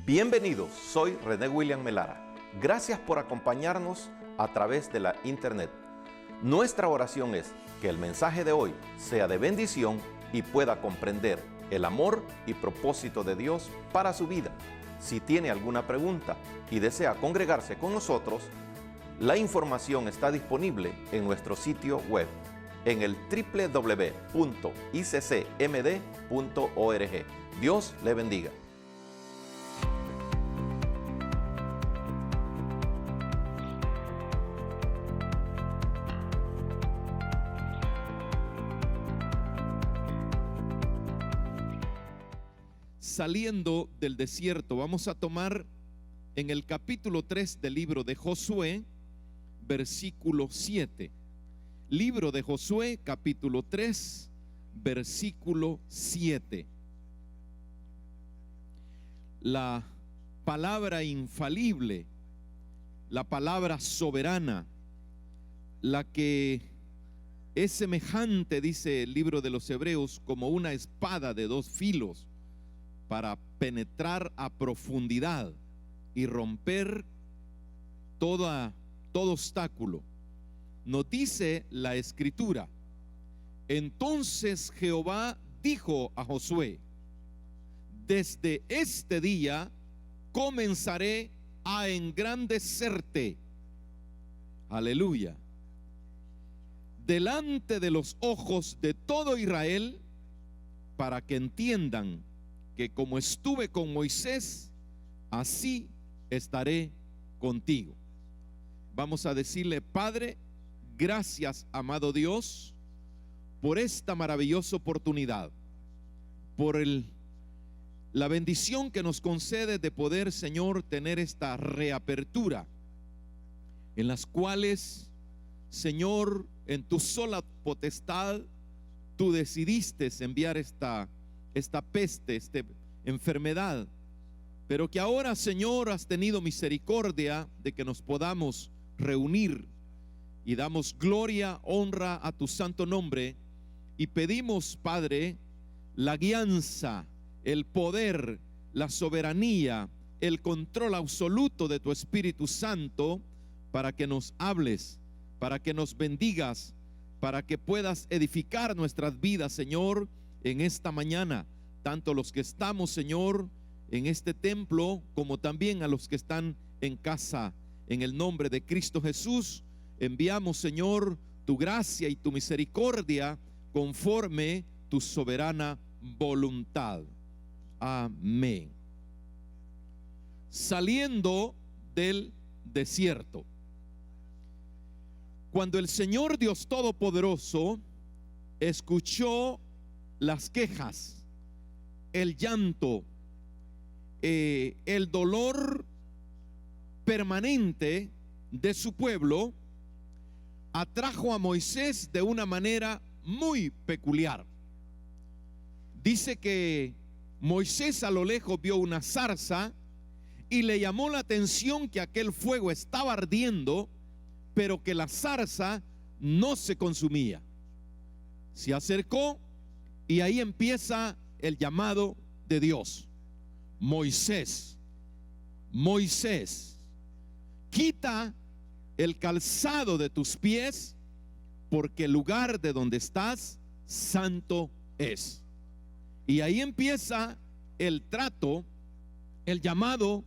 Bienvenidos, soy René William Melara. Gracias por acompañarnos a través de la internet. Nuestra oración es que el mensaje de hoy sea de bendición y pueda comprender el amor y propósito de Dios para su vida. Si tiene alguna pregunta y desea congregarse con nosotros, la información está disponible en nuestro sitio web en el www.iccmd.org. Dios le bendiga. Saliendo del desierto, vamos a tomar en el capítulo 3 del libro de Josué, versículo 7. Libro de Josué, capítulo 3, versículo 7. La palabra infalible, la palabra soberana, la que es semejante, dice el libro de los Hebreos, como una espada de dos filos, para penetrar a profundidad y romper todo obstáculo. Nos dice la escritura: entonces Jehová dijo a Josué: desde este día comenzaré a engrandecerte, aleluya, delante de los ojos de todo Israel, para que entiendan que como estuve con Moisés, así estaré contigo. Vamos a decirle: Padre, gracias, amado Dios, por esta maravillosa oportunidad, por la bendición que nos concede de poder, Señor, tener esta reapertura, en las cuales, Señor, en tu sola potestad, tú decidiste enviar esta peste, esta enfermedad, pero que ahora, Señor, has tenido misericordia de que nos podamos reunir, y damos gloria, honra a tu santo nombre, y pedimos, Padre, la guianza, el poder, la soberanía, el control absoluto de tu Espíritu Santo, para que nos hables, para que nos bendigas, para que puedas edificar nuestras vidas, Señor, en esta mañana, tanto los que estamos, Señor, en este templo, como también a los que están en casa. En el nombre de Cristo Jesús, enviamos, Señor, tu gracia y tu misericordia conforme tu soberana voluntad. Amén. Saliendo del desierto. Cuando el Señor Dios Todopoderoso escuchó las quejas, el llanto, el dolor permanente de su pueblo, atrajo a Moisés de una manera muy peculiar. Dice que Moisés a lo lejos vio una zarza y le llamó la atención que aquel fuego estaba ardiendo, pero que la zarza no se consumía. Se acercó y ahí empieza el llamado de Dios: Moisés, Moisés, quita el calzado de tus pies, porque el lugar de donde estás santo es. Y ahí empieza el trato, el llamado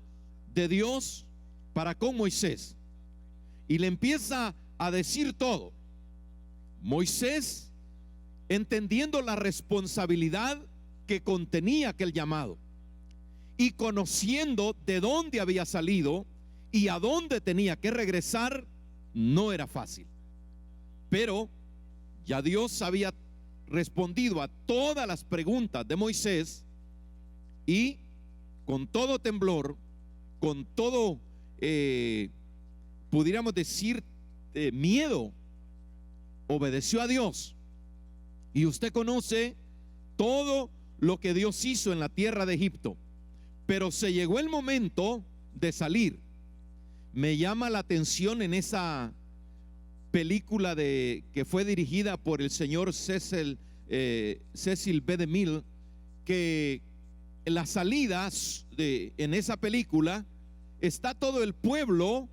de Dios para con Moisés, y le empieza a decir todo. Moisés, entendiendo la responsabilidad que contenía aquel llamado y conociendo de dónde había salido y a dónde tenía que regresar, no era fácil. Pero ya Dios había respondido a todas las preguntas de Moisés, y con todo temblor, con todo, pudiéramos decir, miedo, obedeció a Dios. Y usted conoce todo lo que Dios hizo en la tierra de Egipto, pero se llegó el momento de salir. Me llama la atención en esa película que fue dirigida por el señor Cecil B. DeMille, que en la salida en esa película, está todo el pueblo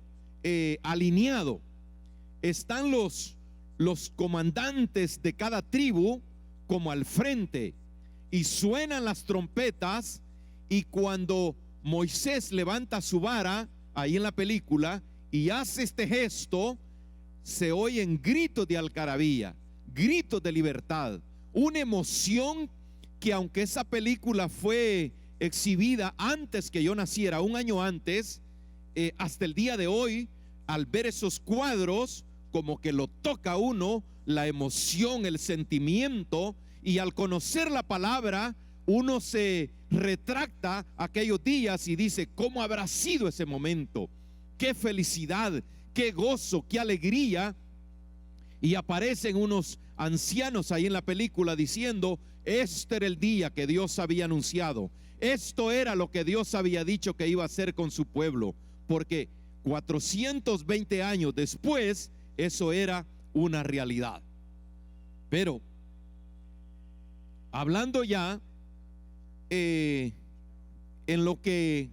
alineado. Están los comandantes de cada tribu como al frente, y suenan las trompetas, y cuando Moisés levanta su vara ahí en la película y hace este gesto, se oyen gritos de algarabía, gritos de libertad, una emoción que, aunque esa película fue exhibida antes que yo naciera, un año antes, hasta el día de hoy, al ver esos cuadros, como que lo toca a uno la emoción, el sentimiento, y al conocer la palabra, uno se retracta aquellos días y dice: ¿cómo habrá sido ese momento? Qué felicidad, qué gozo, qué alegría. Y aparecen unos ancianos ahí en la película diciendo: este era el día que Dios había anunciado, esto era lo que Dios había dicho que iba a hacer con su pueblo, porque 420 años después eso era una realidad. Pero hablando ya en lo que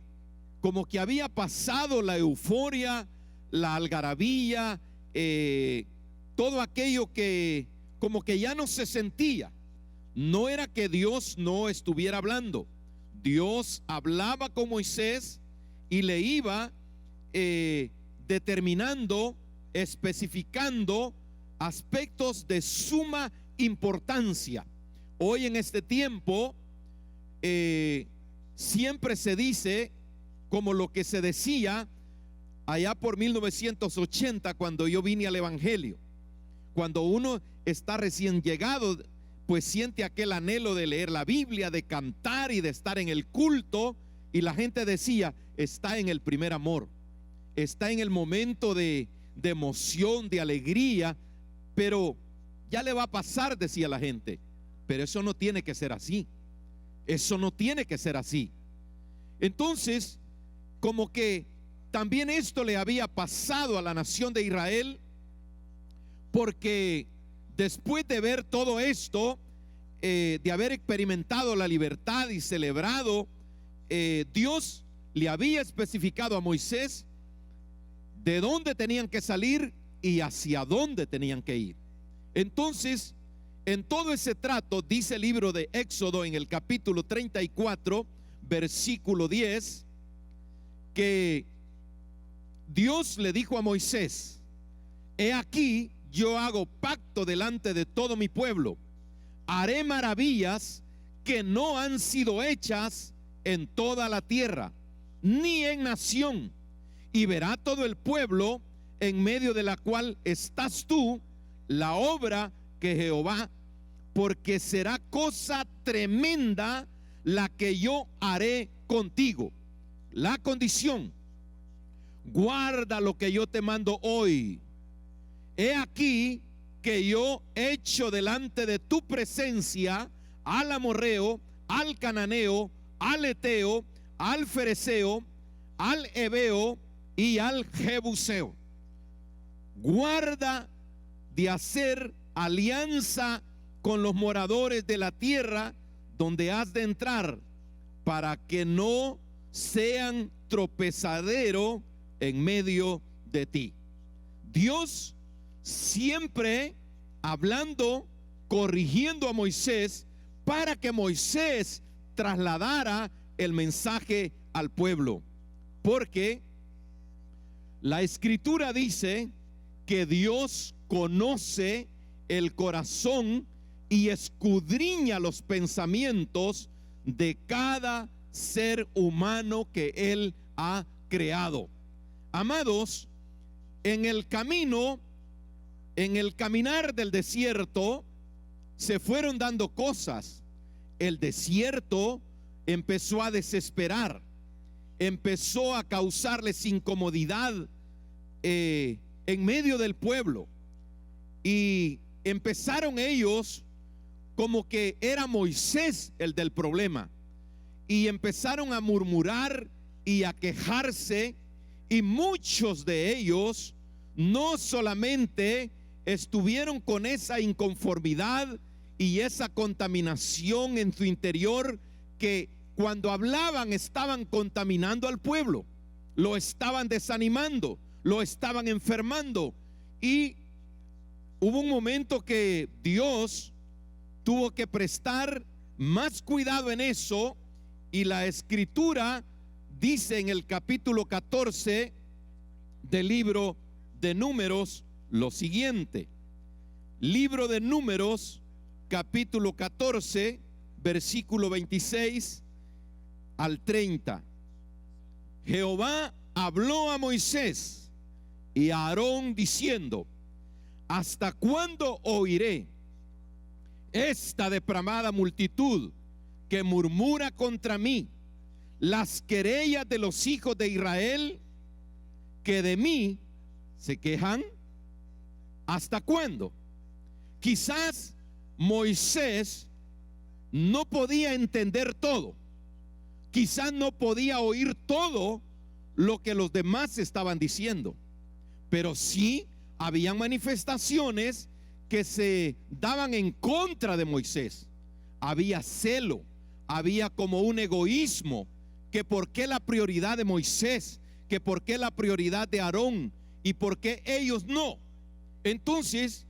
como que había pasado la euforia, la algarabía, todo aquello que como que ya no se sentía. No era que Dios no estuviera hablando. Dios hablaba con Moisés y le iba determinando, especificando aspectos de suma importancia. Hoy en este tiempo siempre se dice, como lo que se decía allá por 1980, cuando yo vine al evangelio. Cuando uno está recién llegado, pues siente aquel anhelo de leer la Biblia, de cantar y de estar en el culto, y la gente decía: está en el primer amor, está en el momento de emoción, de alegría, pero ya le va a pasar, decía la gente. Pero eso no tiene que ser así. Eso no tiene que ser así. Entonces, como que también esto le había pasado a la nación de Israel, porque después de ver todo esto, de haber experimentado la libertad y celebrado, Dios le había especificado a Moisés de dónde tenían que salir y hacia dónde tenían que ir. Entonces, en todo ese trato, dice el libro de Éxodo en el capítulo 34, versículo 10, que Dios le dijo a Moisés: he aquí, yo hago pacto delante de todo mi pueblo, haré maravillas que no han sido hechas en toda la tierra, ni en nación, y verá todo el pueblo en medio de la cual estás tú, la obra que Jehová, porque será cosa tremenda la que yo haré contigo. La condición: guarda lo que yo te mando hoy. He aquí que yo echo delante de tu presencia al amorreo, al cananeo, al eteo, al fereceo, al heveo y al jebuseo. Guarda de hacer alianza con los moradores de la tierra donde has de entrar, para que no sean tropezadero en medio de ti. Dios siempre hablando, corrigiendo a Moisés, para que Moisés trasladara el mensaje al pueblo, porque la escritura dice que Dios conoce el corazón y escudriña los pensamientos de cada ser humano que Él ha creado. Amados, en el camino, en el caminar del desierto, se fueron dando cosas. El desierto empezó a desesperar, empezó a causarles incomodidad en medio del pueblo, y empezaron ellos como que era Moisés el del problema, y empezaron a murmurar y a quejarse, y muchos de ellos no solamente estuvieron con esa inconformidad y esa contaminación en su interior, que cuando hablaban estaban contaminando al pueblo, lo estaban desanimando, lo estaban enfermando. Y hubo un momento que Dios tuvo que prestar más cuidado en eso, y la escritura dice en el capítulo 14 del libro de Números lo siguiente. Libro de Números, capítulo 14, versículo 26 al 30. Jehová habló a Moisés y a Aarón diciendo: ¿hasta cuándo oiré esta depravada multitud que murmura contra mí las querellas de los hijos de Israel, que de mí se quejan? ¿Hasta cuándo? Quizás Moisés no podía entender todo, quizás no podía oír todo lo que los demás estaban diciendo, pero sí habían manifestaciones que se daban en contra de Moisés. Había celo, había como un egoísmo, que por qué la prioridad de Moisés, que por qué la prioridad de Aarón y por qué ellos no. Entonces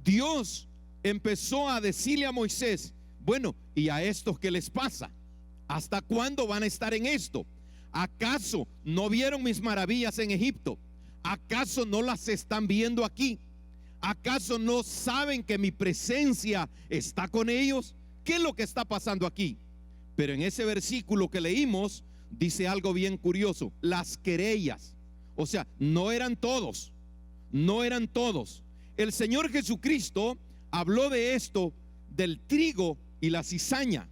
Dios empezó a decirle a Moisés: bueno, ¿y a estos qué les pasa? ¿Hasta cuándo van a estar en esto? ¿Acaso no vieron mis maravillas en Egipto? ¿Acaso no las están viendo aquí? ¿Acaso no saben que mi presencia está con ellos? ¿Qué es lo que está pasando aquí? Pero en ese versículo que leímos dice algo bien curioso: las querellas. O sea, no eran todos, no eran todos. El Señor Jesucristo habló de esto, del trigo y la cizaña.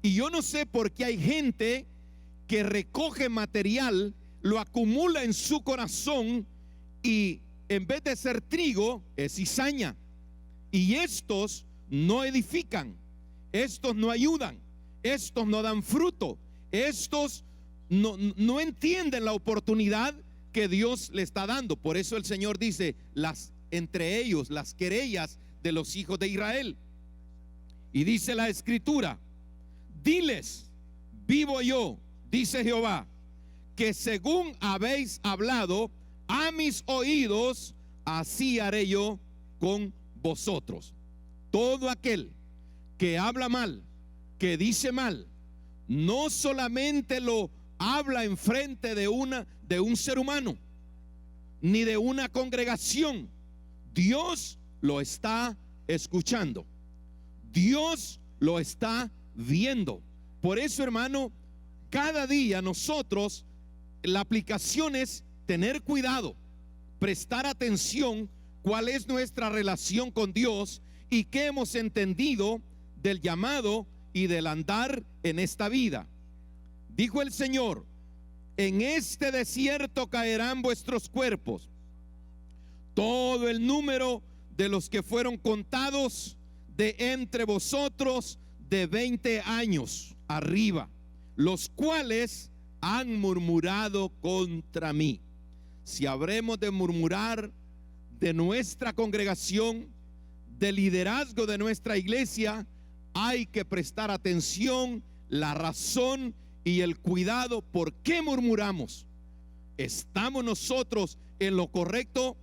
Y yo no sé por qué hay gente que recoge material, lo acumula en su corazón, y en vez de ser trigo es cizaña. Y estos no edifican, estos no ayudan, estos no dan fruto, estos no entienden la oportunidad que Dios le está dando. Por eso el Señor dice: entre ellos las querellas de los hijos de Israel. Y dice la escritura: diles, vivo yo, dice Jehová, que según habéis hablado a mis oídos, así haré yo con vosotros. Todo aquel que habla mal, que dice mal, no solamente lo habla en frente de un ser humano, ni de una congregación. Dios lo está escuchando, Dios lo está viendo. Por eso, hermano, cada día nosotros, la aplicación es tener cuidado, prestar atención cuál es nuestra relación con Dios y qué hemos entendido del llamado y del andar en esta vida. Dijo el Señor: en este desierto caerán vuestros cuerpos, todo el número de los que fueron contados de entre vosotros de 20 años arriba, los cuales han murmurado contra mí. Si habremos de murmurar de nuestra congregación, del liderazgo de nuestra iglesia, hay que prestar atención, la razón y el cuidado. ¿Por qué murmuramos? ¿Estamos nosotros en lo correcto?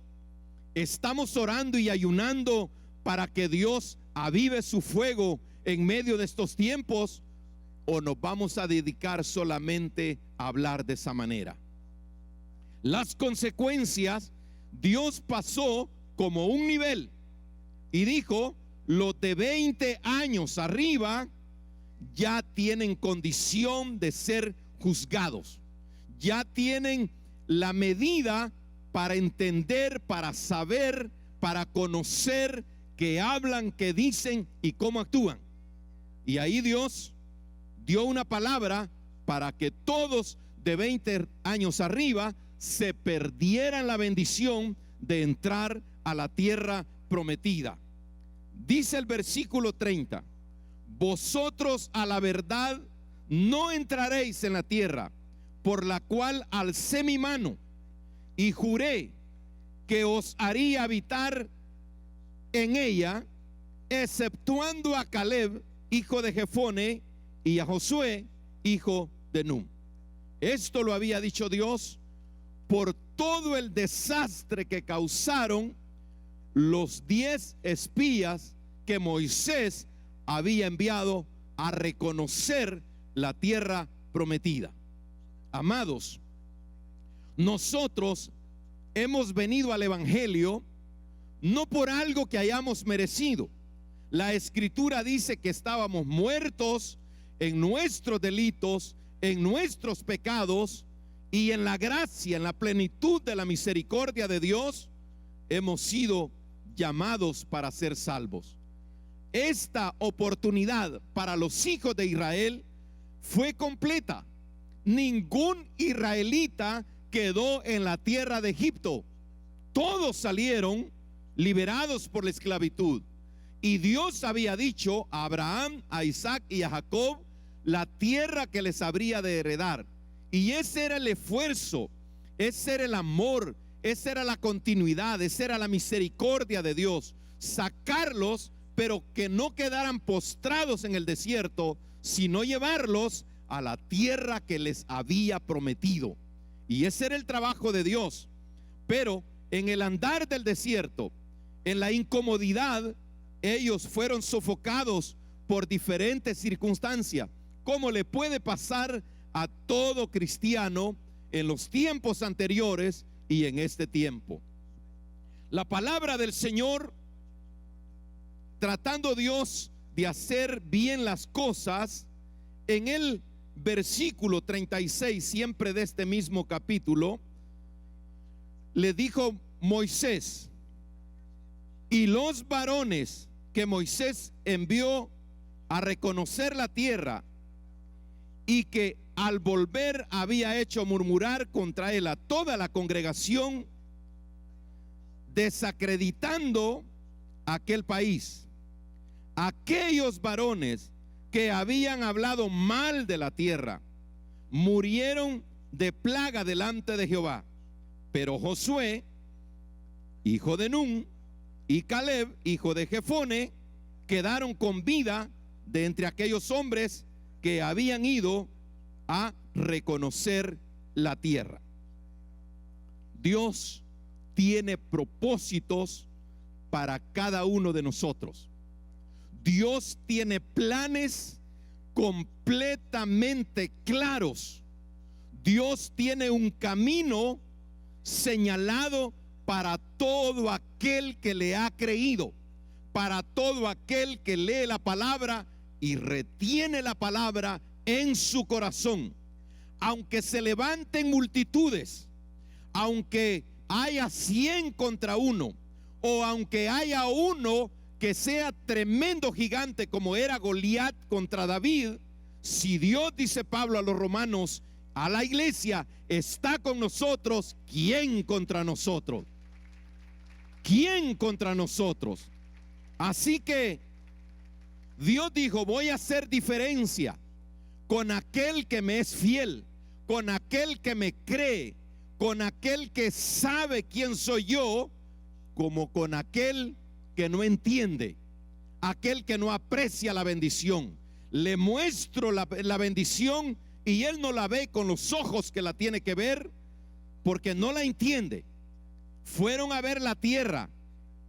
¿Estamos orando y ayunando para que Dios avive su fuego en medio de estos tiempos? ¿O nos vamos a dedicar solamente a hablar de esa manera? Las consecuencias, Dios pasó como un nivel y dijo: los de 20 años arriba ya tienen condición de ser juzgados, ya tienen la medida para entender, para saber, para conocer qué hablan, qué dicen y cómo actúan. Y ahí Dios dio una palabra para que todos de 20 años arriba se perdieran la bendición de entrar a la tierra prometida. Dice el versículo 30: vosotros a la verdad no entraréis en la tierra, por la cual alcé mi mano y juré que os haría habitar en ella, exceptuando a Caleb, hijo de Jefone, y a Josué, hijo de Nun. Esto lo había dicho Dios por todo el desastre que causaron los 10 espías que Moisés había enviado a reconocer la tierra prometida. Amados, nosotros hemos venido al Evangelio no por algo que hayamos merecido. La Escritura dice que estábamos muertos en nuestros delitos, en nuestros pecados, y en la gracia, en la plenitud de la misericordia de Dios, hemos sido llamados para ser salvos. Esta oportunidad para los hijos de Israel fue completa. Ningún israelita quedó en la tierra de Egipto. Todos salieron liberados por la esclavitud. Y Dios había dicho a Abraham, a Isaac y a Jacob la tierra que les habría de heredar. Y ese era el esfuerzo, ese era el amor, esa era la continuidad, esa era la misericordia de Dios. Sacarlos, pero que no quedaran postrados en el desierto, sino llevarlos a la tierra que les había prometido. Y ese era el trabajo de Dios. Pero en el andar del desierto, en la incomodidad, ellos fueron sofocados por diferentes circunstancias, como le puede pasar a todo cristiano en los tiempos anteriores y en este tiempo. La palabra del Señor, tratando Dios de hacer bien las cosas, en el versículo 36, siempre de este mismo capítulo, le dijo Moisés: y los varones que Moisés envió a reconocer la tierra, y que al volver había hecho murmurar contra él a toda la congregación, desacreditando aquel país, aquellos varones que habían hablado mal de la tierra, murieron de plaga delante de Jehová. Pero Josué, hijo de Nun, y Caleb, hijo de Jefone, quedaron con vida de entre aquellos hombres que habían ido a reconocer la tierra. Dios tiene propósitos para cada uno de nosotros. Dios tiene planes completamente claros. Dios tiene un camino señalado para todo aquel que le ha creído, para todo aquel que lee la palabra y retiene la palabra en su corazón. Aunque se levanten multitudes, aunque haya 100 contra 1, o aunque haya uno que sea tremendo gigante como era Goliat contra David, si Dios, dice Pablo a los romanos, a la iglesia, está con nosotros, ¿quién contra nosotros? ¿Quién contra nosotros? Así que Dios dijo: voy a hacer diferencia con aquel que me es fiel, con aquel que me cree, con aquel que sabe quién soy yo, como con aquel que no entiende, aquel que no aprecia la bendición. Le muestro la bendición y él no la ve con los ojos que la tiene que ver, porque no la entiende. Fueron a ver la tierra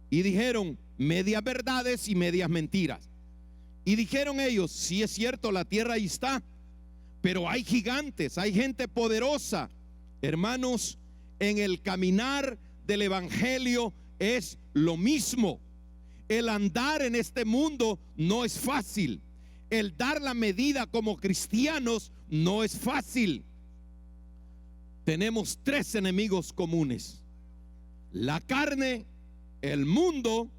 y dijeron medias verdades y medias mentiras. Y dijeron ellos: sí, es cierto, la tierra ahí está, pero hay gigantes, hay gente poderosa. Hermanos, en el caminar del evangelio es lo mismo. El andar en este mundo no es fácil. El dar la medida como cristianos no es fácil. Tenemos 3 enemigos comunes: la carne, el mundo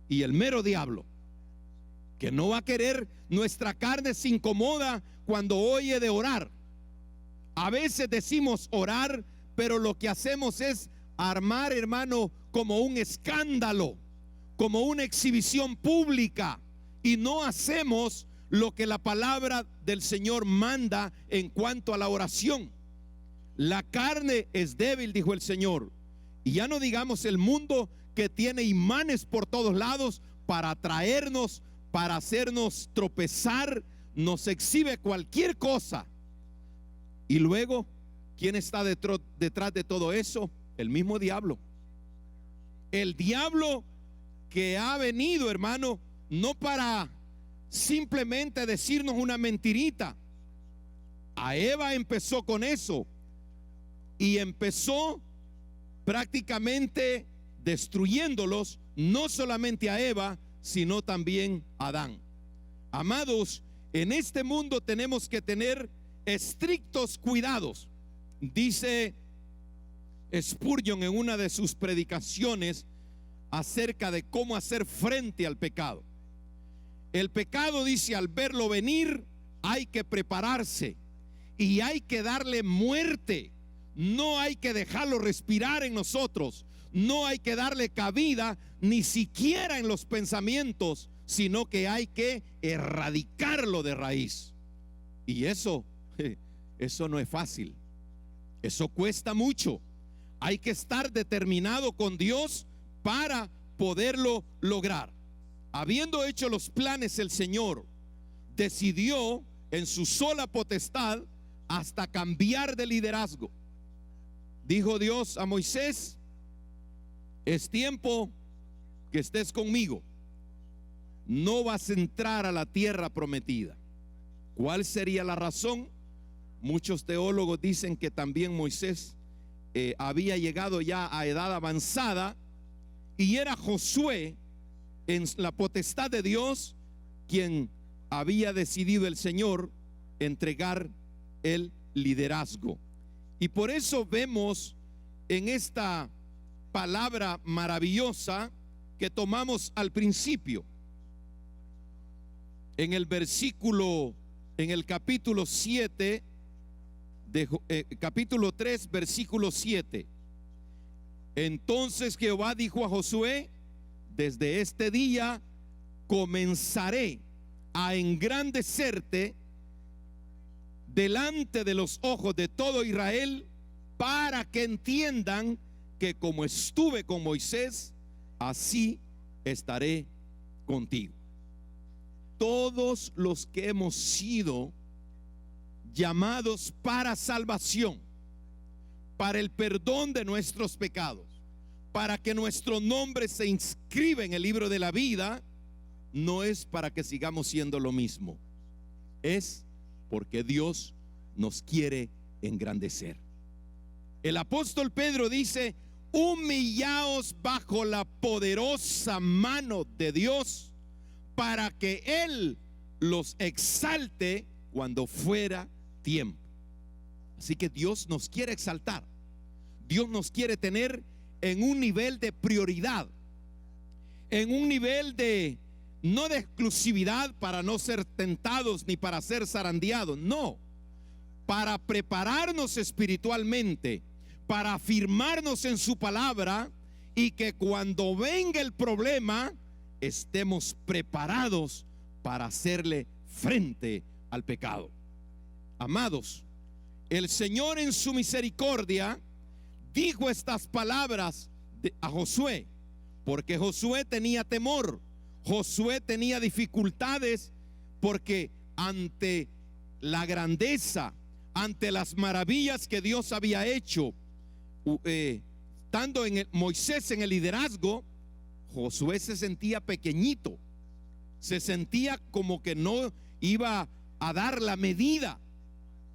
y el mero diablo, que no va a querer. Nuestra carne se incomoda cuando oye de orar. A veces decimos orar, pero lo que hacemos es armar, hermano, como un escándalo, como una exhibición pública, y no hacemos lo que la palabra del Señor manda en cuanto a la oración. La carne es débil, dijo el Señor, y ya no digamos el mundo, que tiene imanes por todos lados para atraernos, para hacernos tropezar, nos exhibe cualquier cosa. Y luego, ¿quién está detrás de todo eso? El mismo diablo. El diablo que ha venido, hermano, no para simplemente decirnos una mentirita. A Eva empezó con eso y empezó prácticamente destruyéndolos, no solamente a Eva, sino también a Adán. Amados, en este mundo tenemos que tener estrictos cuidados. Dice Spurgeon en una de sus predicaciones acerca de cómo hacer frente al pecado. El pecado, dice, al verlo venir hay que prepararse y hay que darle muerte. No hay que dejarlo respirar en nosotros, no hay que darle cabida ni siquiera en los pensamientos, sino que hay que erradicarlo de raíz. Y eso no es fácil, eso cuesta mucho. Hay que estar determinado con Dios para poderlo lograr. Habiendo hecho los planes, el Señor decidió en su sola potestad hasta cambiar de liderazgo. Dijo Dios a Moisés: es tiempo que estés conmigo, no vas a entrar a la tierra prometida. ¿Cuál sería la razón? Muchos teólogos dicen que también Moisés había llegado ya a edad avanzada y era Josué, en la potestad de Dios, quien había decidido el Señor entregar el liderazgo. Y por eso vemos en esta palabra maravillosa que tomamos al principio, en el capítulo 7 capítulo 3, versículo 7. Entonces Jehová dijo a Josué: desde este día comenzaré a engrandecerte delante de los ojos de todo Israel, para que entiendan que como estuve con Moisés, así estaré contigo. Todos los que hemos sido llamados para salvación, para el perdón de nuestros pecados, para que nuestro nombre se inscriba en el libro de la vida, no es para que sigamos siendo lo mismo, es porque Dios nos quiere engrandecer. El apóstol Pedro dice: humillaos bajo la poderosa mano de Dios, para que Él los exalte cuando fuera tiempo. Así que Dios nos quiere exaltar, Dios nos quiere tener en un nivel de prioridad, en un nivel de no de exclusividad para no ser tentados ni para ser zarandeados, no, para prepararnos espiritualmente, para afirmarnos en su palabra, y que cuando venga el problema estemos preparados para hacerle frente al pecado. Amados, el Señor en su misericordia dijo estas palabras a Josué, porque Josué tenía temor, Josué tenía dificultades, porque ante la grandeza, ante las maravillas que Dios había hecho, estando Moisés en el liderazgo, Josué se sentía pequeñito, se sentía como que no iba a dar la medida.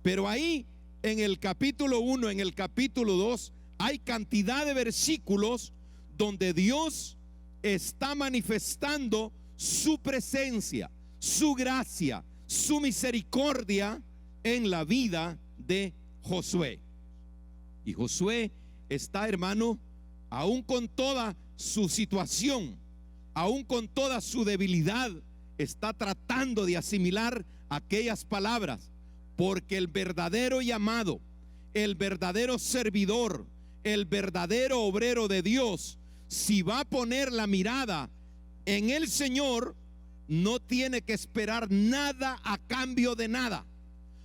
Pero ahí en el capítulo 1, en el capítulo 2, hay cantidad de versículos donde Dios está manifestando su presencia, su gracia, su misericordia en la vida de Josué. Y Josué está, hermano, aún con toda su situación, aún con toda su debilidad, está tratando de asimilar aquellas palabras, porque el verdadero llamado, el verdadero servidor, el verdadero obrero de Dios, si va a poner la mirada en el Señor, no tiene que esperar nada a cambio de nada,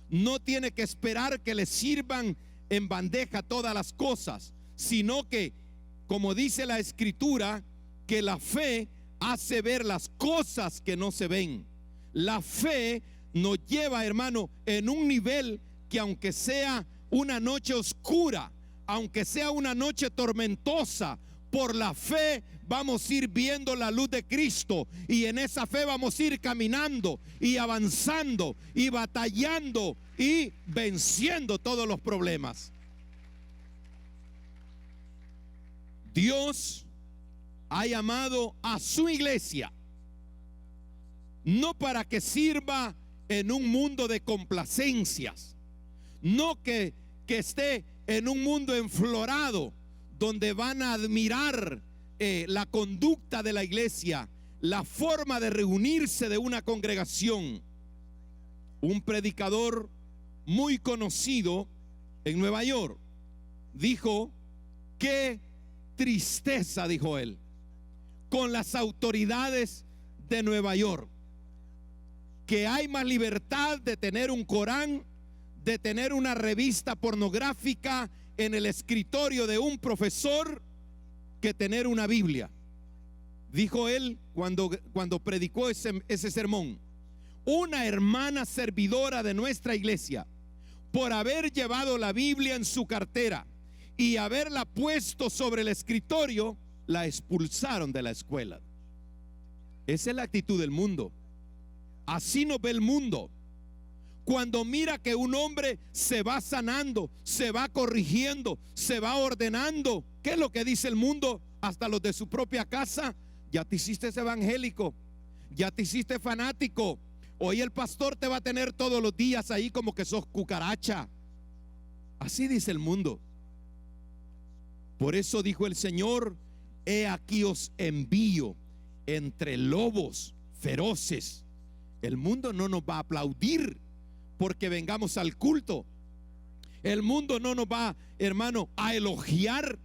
no tiene que esperar que le sirvan en bandeja todas las cosas, sino que, como dice la Escritura, que la fe hace ver las cosas que no se ven. La fe nos lleva, hermano, en un nivel que aunque sea una noche oscura, aunque sea una noche tormentosa, por la fe vamos a ir viendo la luz de Cristo, y en esa fe vamos a ir caminando y avanzando y batallando y venciendo todos los problemas. Dios ha llamado a su iglesia no para que sirva en un mundo de complacencias, no que esté en un mundo enflorado donde van a admirar la conducta de la iglesia, la forma de reunirse de una congregación. Un predicador muy conocido en Nueva York dijo: qué tristeza, dijo él, con las autoridades de Nueva York, que hay más libertad de tener un Corán, de tener una revista pornográfica en el escritorio de un profesor, que tener una Biblia. Dijo él cuando predicó ese sermón. Una hermana servidora de nuestra iglesia, por haber llevado la Biblia en su cartera y haberla puesto sobre el escritorio, la expulsaron de la escuela. Esa es la actitud del mundo. Así nos ve el mundo. Cuando mira que un hombre se va sanando, se va corrigiendo, se va ordenando, ¿qué es lo que dice el mundo? Hasta los de su propia casa: ya te hiciste evangélico, ya te hiciste fanático, hoy el pastor te va a tener todos los días ahí como que sos cucaracha. Así dice el mundo. Por eso dijo el Señor: he aquí os envío entre lobos feroces. El mundo no nos va a aplaudir porque vengamos al culto. El mundo no nos va, hermano, a elogiar.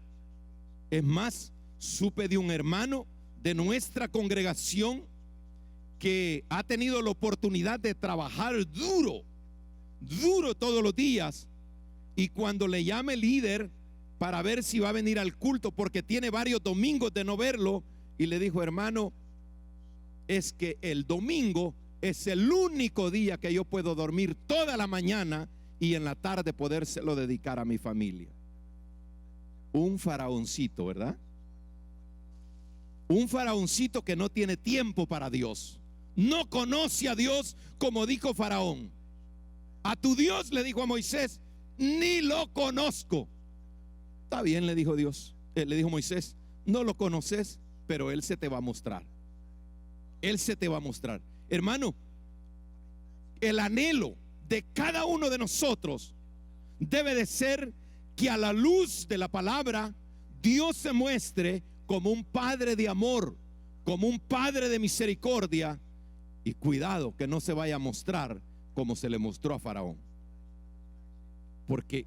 Es más, supe de un hermano de nuestra congregación que ha tenido la oportunidad de trabajar duro todos los días, y cuando le llame el líder para ver si va a venir al culto, porque tiene varios domingos de no verlo, y le dijo: hermano, es que el domingo es el único día que yo puedo dormir toda la mañana y en la tarde podérselo dedicar a mi familia. Un faraoncito, ¿verdad? Un faraoncito que no tiene tiempo para Dios. No conoce a Dios, como dijo Faraón. A tu Dios, le dijo a Moisés, ni lo conozco. Está bien, le dijo Dios. Le dijo Moisés: no lo conoces, pero Él se te va a mostrar. Él se te va a mostrar. Hermano, el anhelo de cada uno de nosotros debe de ser que a la luz de la palabra Dios se muestre como un Padre de amor, como un Padre de misericordia, y cuidado que no se vaya a mostrar como se le mostró a Faraón, porque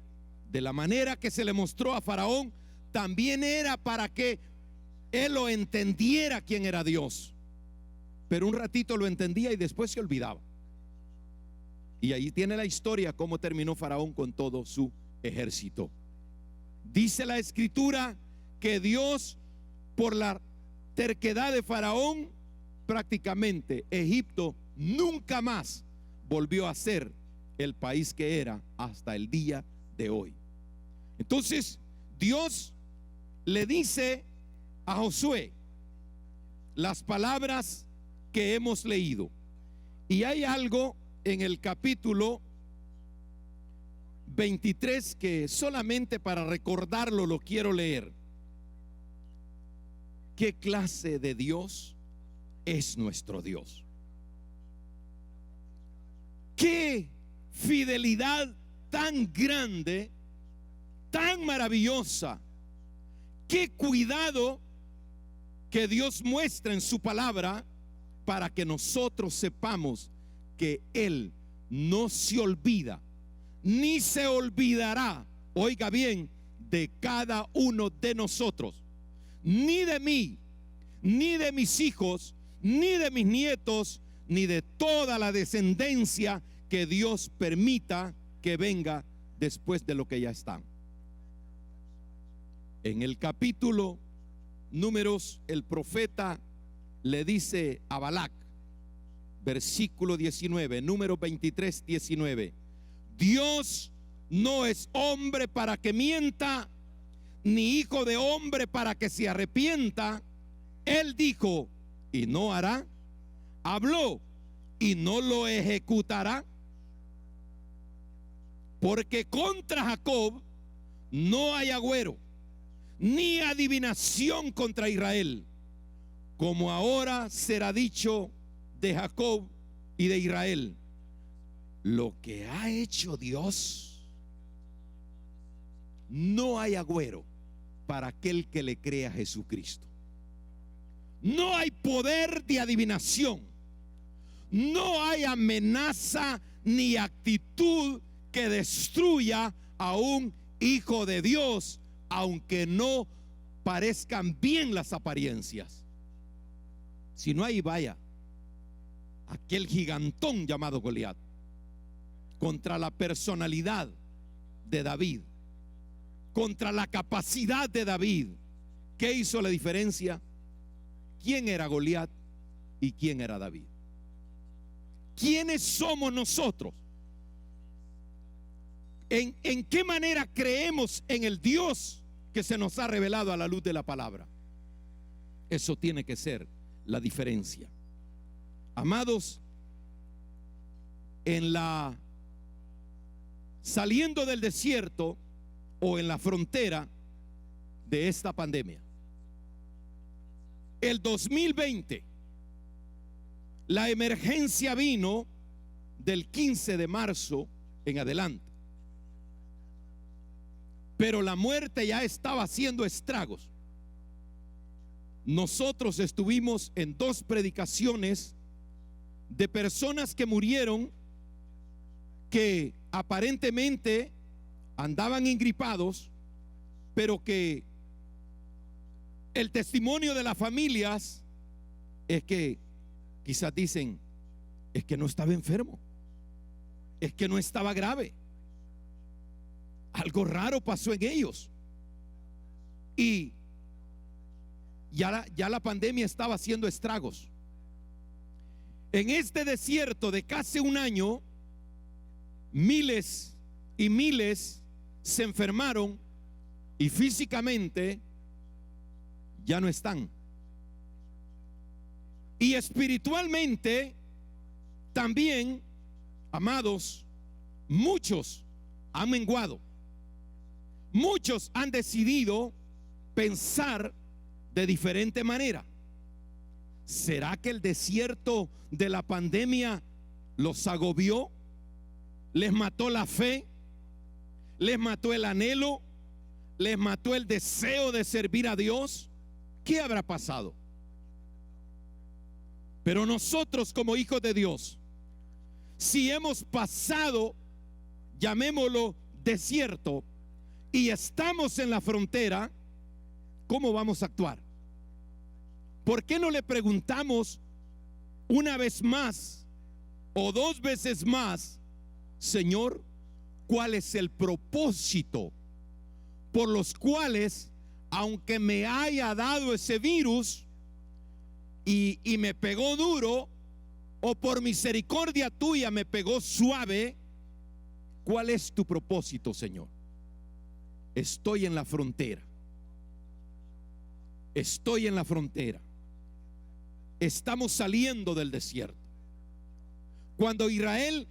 de la manera que se le mostró a Faraón también era para que él lo entendiera quién era Dios. Pero un ratito lo entendía y después se olvidaba. Y ahí tiene la historia cómo terminó Faraón con todo su ejército. Dice la escritura que Dios, por la terquedad de Faraón, prácticamente Egipto nunca más volvió a ser el país que era hasta el día de hoy. Entonces Dios le dice a Josué las palabras que hemos leído, y hay algo en el capítulo 23 que solamente para recordarlo lo quiero leer. ¿Qué clase de Dios es nuestro Dios? ¿Qué fidelidad tan grande, tan maravillosa? ¿Qué cuidado que Dios muestra en su palabra para que nosotros sepamos que Él no se olvida, ni se olvidará, oiga bien, de cada uno de nosotros, ni de mí, ni de mis hijos, ni de mis nietos, ni de toda la descendencia que Dios permita que venga después de lo que ya están. En el capítulo Números, el profeta le dice a Balac, versículo 19, número 23, 19: Dios no es hombre para que mienta, ni hijo de hombre para que se arrepienta. Él dijo y no hará, habló y no lo ejecutará. Porque contra Jacob no hay agüero, ni adivinación contra Israel, como ahora será dicho de Jacob y de Israel. Lo que ha hecho Dios, no hay agüero para aquel que le crea a Jesucristo. No hay poder de adivinación, no hay amenaza ni actitud que destruya a un hijo de Dios, aunque no parezcan bien las apariencias. Si no, ahí vaya aquel gigantón llamado Goliat contra la personalidad de David, contra la capacidad de David. ¿Qué hizo la diferencia? ¿Quién era Goliat y quién era David? ¿Quiénes somos nosotros? ¿En qué manera creemos en el Dios que se nos ha revelado a la luz de la palabra? Eso tiene que ser la diferencia. Amados, saliendo del desierto o en la frontera de esta pandemia, el 2020, la emergencia vino del 15 de marzo en adelante, pero la muerte ya estaba haciendo estragos. Nosotros estuvimos en 2 predicaciones de personas que murieron, que aparentemente andaban ingripados, pero que el testimonio de las familias es que quizás dicen, es que no estaba enfermo, es que no estaba grave, algo raro pasó en ellos. Y ya la pandemia estaba haciendo estragos. En este desierto de casi un año, miles y miles se enfermaron y físicamente ya no están. Y espiritualmente también, amados, muchos han menguado. Muchos han decidido pensar de diferente manera. ¿Será que el desierto de la pandemia los agobió? ¿Les mató la fe? ¿Les mató el anhelo? ¿Les mató el deseo de servir a Dios? ¿Qué habrá pasado? Pero nosotros, como hijos de Dios, si hemos pasado, llamémoslo desierto, y estamos en la frontera, ¿cómo vamos a actuar? ¿Por qué no le preguntamos una vez más o 2 veces más, Señor, cuál es el propósito por los cuales, aunque me haya dado ese virus y me pegó duro, o por misericordia tuya me pegó suave, cuál es tu propósito, Señor? Estoy en la frontera. Estoy en la frontera. Estamos saliendo del desierto. Cuando Israel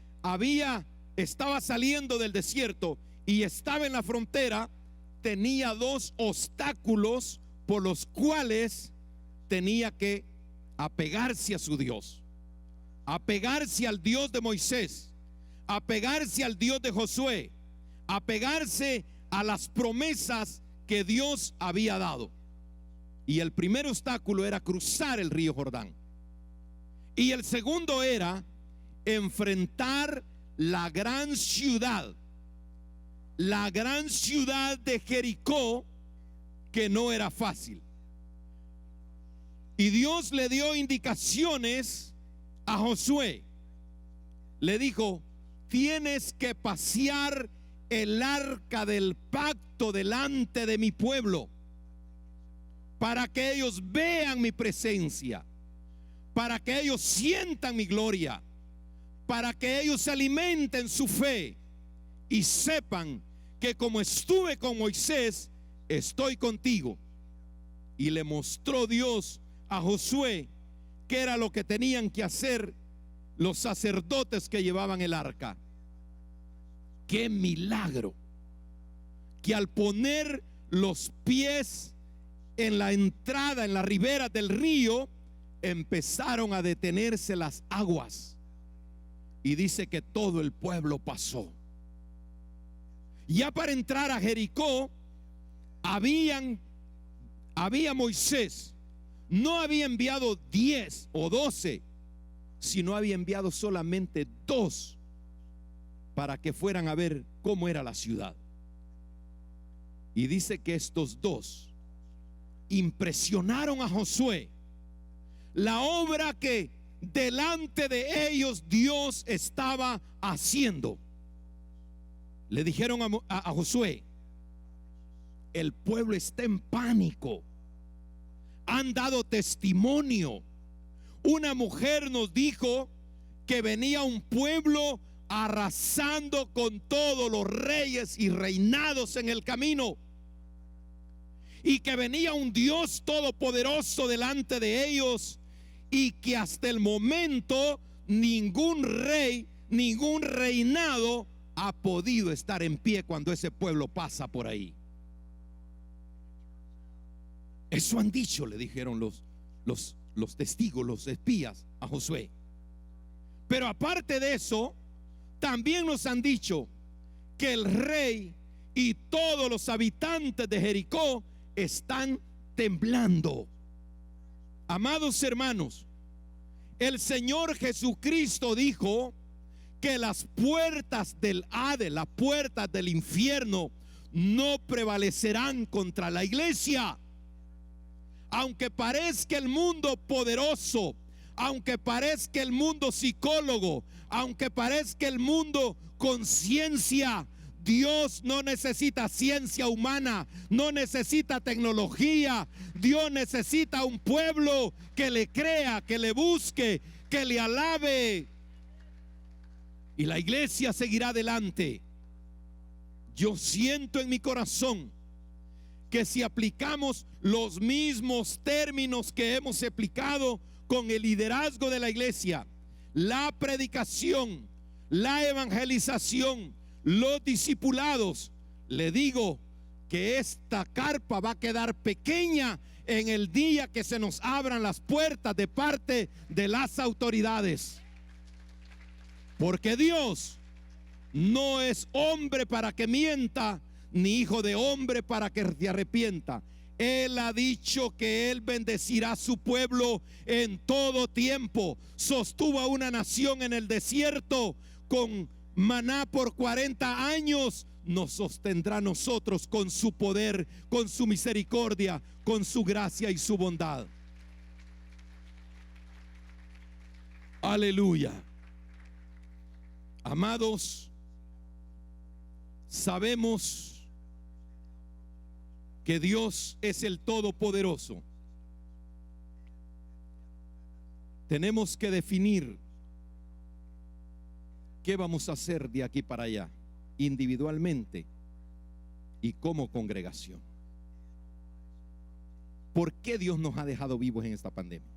estaba saliendo del desierto y estaba en la frontera, tenía 2 obstáculos por los cuales tenía que apegarse a su Dios, apegarse al Dios de Moisés, apegarse al Dios de Josué, apegarse a las promesas que Dios había dado. Y el primer obstáculo era cruzar el río Jordán. Y el segundo era enfrentar la gran ciudad de Jericó, que no era fácil. Y Dios le dio indicaciones a Josué. Le dijo: tienes que pasear el arca del pacto delante de mi pueblo, para que ellos vean mi presencia, para que ellos sientan mi gloria, para que ellos alimenten su fe y sepan que como estuve con Moisés, estoy contigo. Y le mostró Dios a Josué qué era lo que tenían que hacer los sacerdotes que llevaban el arca. ¡Qué milagro! Que al poner los pies en la entrada, en la ribera del río, empezaron a detenerse las aguas. Y dice que todo el pueblo pasó. Ya para entrar a Jericó, había Moisés, no había enviado 10 o 12, sino había enviado solamente 2 para que fueran a ver cómo era la ciudad. Y dice que estos 2 impresionaron a Josué. La obra que delante de ellos Dios estaba haciendo. Le dijeron a Josué: el pueblo está en pánico. Han dado testimonio. Una mujer nos dijo que venía un pueblo arrasando con todos los reyes y reinados en el camino, y que venía un Dios todopoderoso delante de ellos, y que hasta el momento ningún rey, ningún reinado ha podido estar en pie cuando ese pueblo pasa por ahí. Eso han dicho, le dijeron los testigos, los espías a Josué. Pero aparte de eso, también nos han dicho que el rey y todos los habitantes de Jericó están temblando. Amados hermanos, el Señor Jesucristo dijo que las puertas del Hades, las puertas del infierno, no prevalecerán contra la iglesia. Aunque parezca el mundo poderoso, aunque parezca el mundo psicólogo, aunque parezca el mundo con ciencia, Dios no necesita ciencia humana, no necesita tecnología. Dios necesita un pueblo que le crea, que le busque, que le alabe. Y la iglesia seguirá adelante. Yo siento en mi corazón que si aplicamos los mismos términos que hemos aplicado con el liderazgo de la iglesia, la predicación, la evangelización, los discipulados, le digo que esta carpa va a quedar pequeña en el día que se nos abran las puertas de parte de las autoridades. Porque Dios no es hombre para que mienta, ni hijo de hombre para que se arrepienta. Él ha dicho que Él bendecirá a su pueblo en todo tiempo. Sostuvo a una nación en el desierto con maná por 40 años. Nos sostendrá a nosotros con su poder, con su misericordia, con su gracia y su bondad. Aleluya. Amados, sabemos que Dios es el Todopoderoso. Tenemos que definir qué vamos a hacer de aquí para allá, individualmente y como congregación. ¿Por qué Dios nos ha dejado vivos en esta pandemia?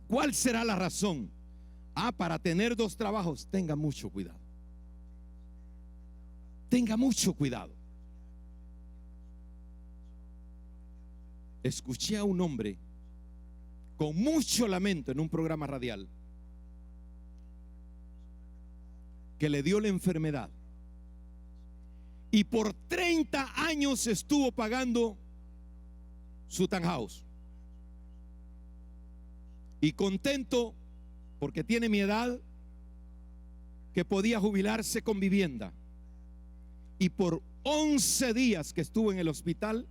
¿Cuál será la razón? Para tener 2 trabajos. Tenga mucho cuidado. Tenga mucho cuidado. Escuché a un hombre con mucho lamento en un programa radial que le dio la enfermedad y por 30 años estuvo pagando su townhouse, y contento porque tiene mi edad, que podía jubilarse con vivienda, y por 11 días que estuvo en el hospital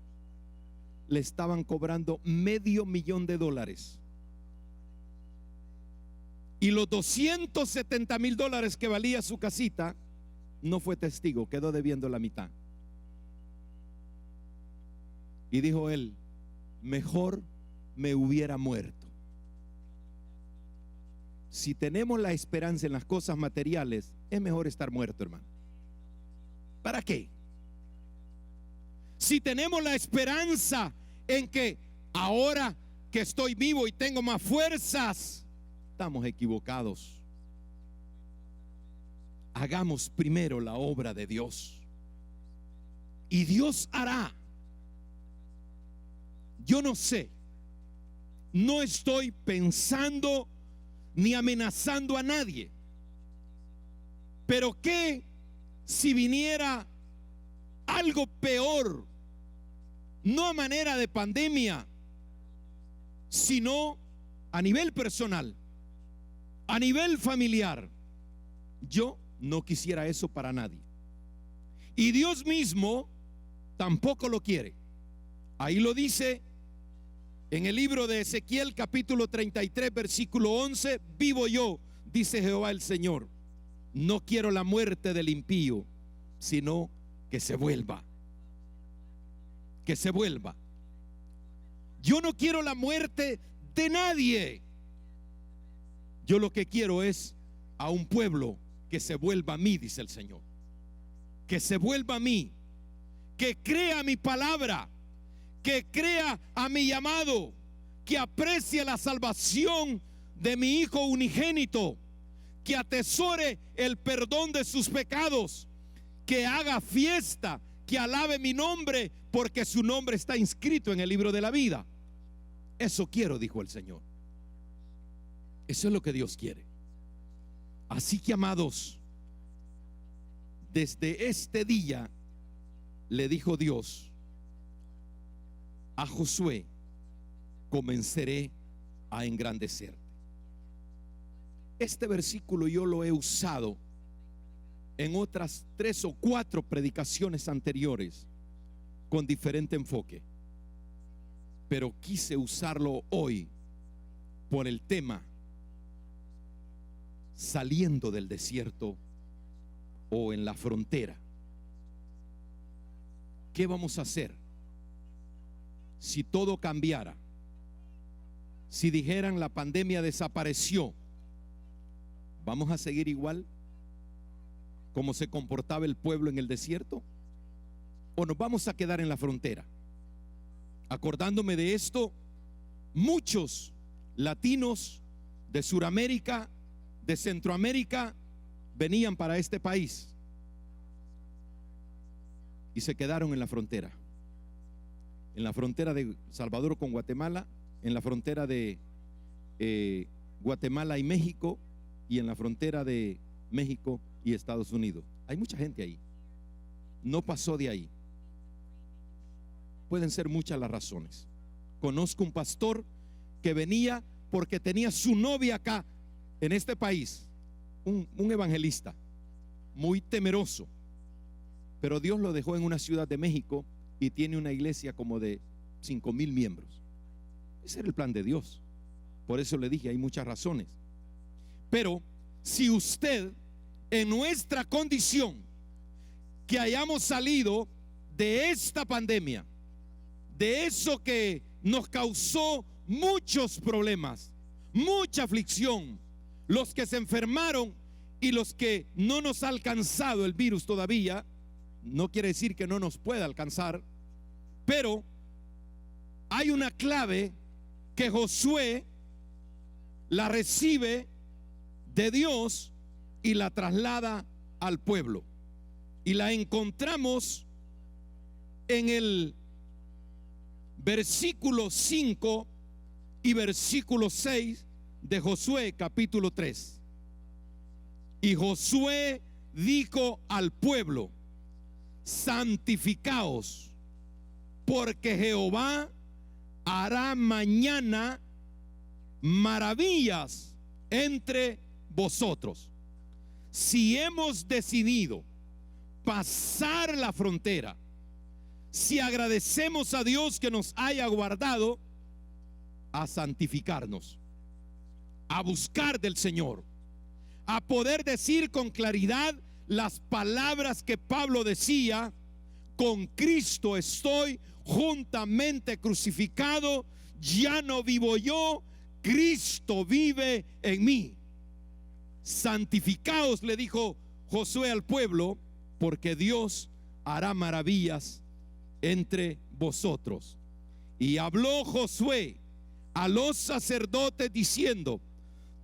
le estaban cobrando $500,000 y los $270,000 que valía su casita, no fue testigo, quedó debiendo la mitad. Y dijo él: mejor me hubiera muerto. Si tenemos la esperanza en las cosas materiales, es mejor estar muerto, hermano. ¿Para qué? Si tenemos la esperanza en que ahora que estoy vivo y tengo más fuerzas, estamos equivocados. Hagamos primero la obra de Dios y Dios hará. Yo no sé, no estoy pensando ni amenazando a nadie, pero ¿qué si viniera algo peor? No a manera de pandemia, sino a nivel personal, a nivel familiar. Yo no quisiera eso para nadie, y Dios mismo tampoco lo quiere. Ahí lo dice en el libro de Ezequiel capítulo 33 versículo 11: vivo yo, dice Jehová el Señor, no quiero la muerte del impío, sino que se vuelva. Que se vuelva. Yo no quiero la muerte de nadie. Yo lo que quiero es a un pueblo que se vuelva a mí, dice el Señor. Que se vuelva a mí, que crea mi palabra, que crea a mi llamado, que aprecie la salvación de mi Hijo unigénito, que atesore el perdón de sus pecados, que haga fiesta, que alabe mi nombre, porque su nombre está inscrito en el libro de la vida. Eso quiero, dijo el Señor. Eso es lo que Dios quiere. Así que, amados, desde este día le dijo Dios a Josué: comenzaré a engrandecerte. Este versículo yo lo he usado en otras 3 o 4 predicaciones anteriores con diferente enfoque, pero quise usarlo hoy por el tema saliendo del desierto o en la frontera. ¿Qué vamos a hacer si todo cambiara? Si dijeran la pandemia desapareció, ¿vamos a seguir igual como se comportaba el pueblo en el desierto? ¿O nos vamos a quedar en la frontera? Acordándome de esto, muchos latinos de Suramérica, de Centroamérica, venían para este país y se quedaron en la frontera de Salvador con Guatemala, en la frontera de Guatemala y México, y en la frontera de México y Estados Unidos. Hay mucha gente ahí, no pasó de ahí. Pueden ser muchas las razones. Conozco un pastor que venía porque tenía su novia acá en este país, un evangelista muy temeroso, pero Dios lo dejó en una ciudad de México y tiene una iglesia como de 5,000 miembros. Ese era el plan de Dios. Por eso le dije, hay muchas razones. Pero si usted, en nuestra condición, que hayamos salido de esta pandemia, de eso que nos causó muchos problemas, mucha aflicción, los que se enfermaron y los que no nos ha alcanzado el virus todavía, no quiere decir que no nos pueda alcanzar, pero hay una clave que Josué la recibe de Dios y la traslada al pueblo, y la encontramos en el versículo 5 y versículo 6 de Josué capítulo 3. Y Josué dijo al pueblo: santificaos, porque Jehová hará mañana maravillas entre vosotros. Si hemos decidido pasar la frontera, si agradecemos a Dios que nos haya guardado, a santificarnos, a buscar del Señor, a poder decir con claridad las palabras que Pablo decía: con Cristo estoy juntamente crucificado, ya no vivo yo, Cristo vive en mí. Santificaos, le dijo Josué al pueblo, porque Dios hará maravillas entre vosotros. Y habló Josué a los sacerdotes diciendo: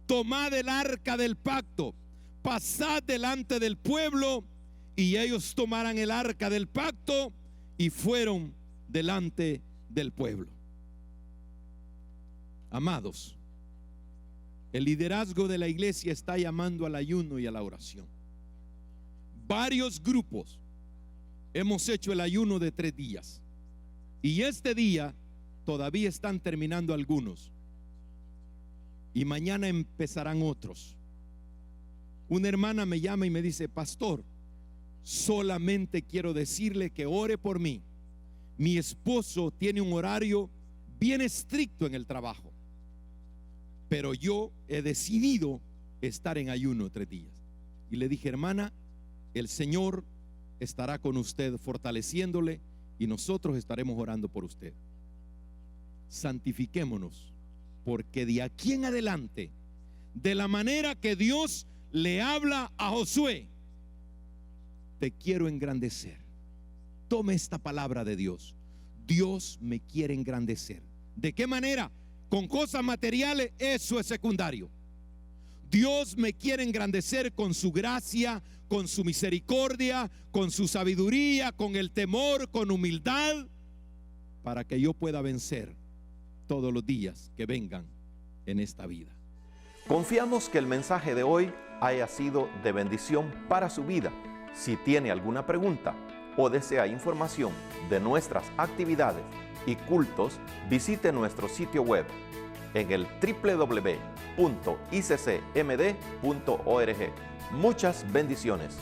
tomad el arca del pacto, pasad delante del pueblo. Y ellos tomaran el arca del pacto y fueron delante del pueblo. Amados, el liderazgo de la iglesia está llamando al ayuno y a la oración. Varios grupos hemos hecho el ayuno de 3 días. Y este día todavía están terminando algunos. Y mañana empezarán otros. Una hermana me llama y me dice: pastor, solamente quiero decirle que ore por mí. Mi esposo tiene un horario bien estricto en el trabajo, pero yo he decidido estar en ayuno 3 días. Y le dije: hermana, el Señor estará con usted fortaleciéndole y nosotros estaremos orando por usted. Santifiquémonos, porque de aquí en adelante, de la manera que Dios le habla a Josué, te quiero engrandecer. Tome esta palabra de Dios. Dios me quiere engrandecer. ¿De qué manera? Con cosas materiales, eso es secundario. Dios me quiere engrandecer con su gracia, con su misericordia, con su sabiduría, con el temor, con humildad, para que yo pueda vencer todos los días que vengan en esta vida. Confiamos que el mensaje de hoy haya sido de bendición para su vida. Si tiene alguna pregunta o desea información de nuestras actividades y cultos, visite nuestro sitio web en el www.iccmd.org. Muchas bendiciones.